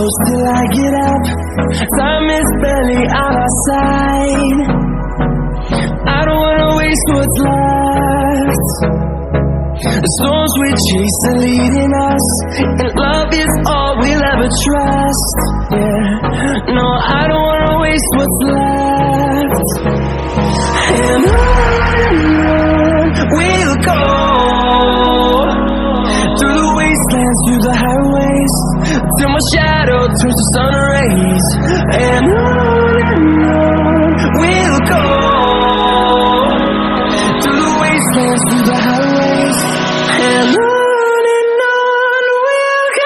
close till I get up. Time is barely on our side. I don't wanna waste what's left. The storms we chase are leading us, and love is all we'll ever trust. Yeah, no, I don't wanna waste what's left. And on we'll go, through the wastelands, through the highways, till my shadow turns to sun rays. And on we'll go, through the wastelands, through the highways, and on we'll go.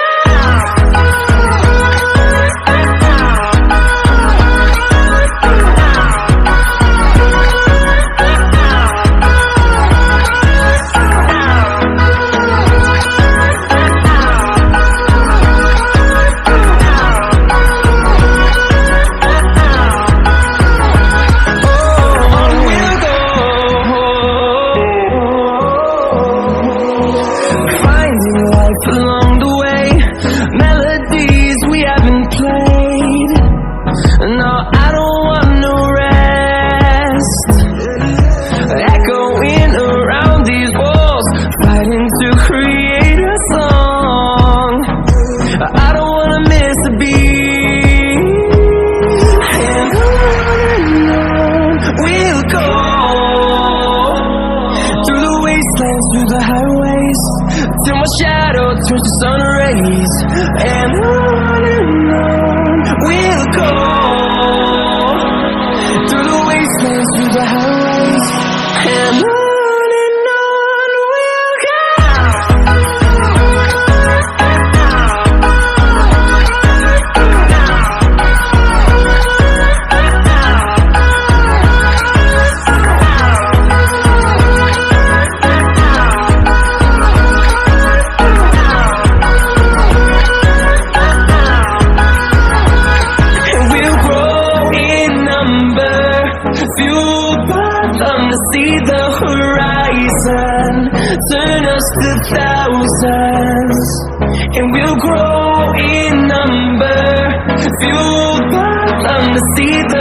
Along the way, melodies we haven't played. No, I don't want no rest. Echoing around these walls, fighting to create a song. I don't wanna miss a beat. And on we'll go, through the wastelands, through the highways, till my shadow turns to sun rays. And on we'll go, through the wastelands, through the highways, and on we'll go. Fueled by them to see the horizon, turn us to thousands, and we'll grow in number. Fueled by them to see the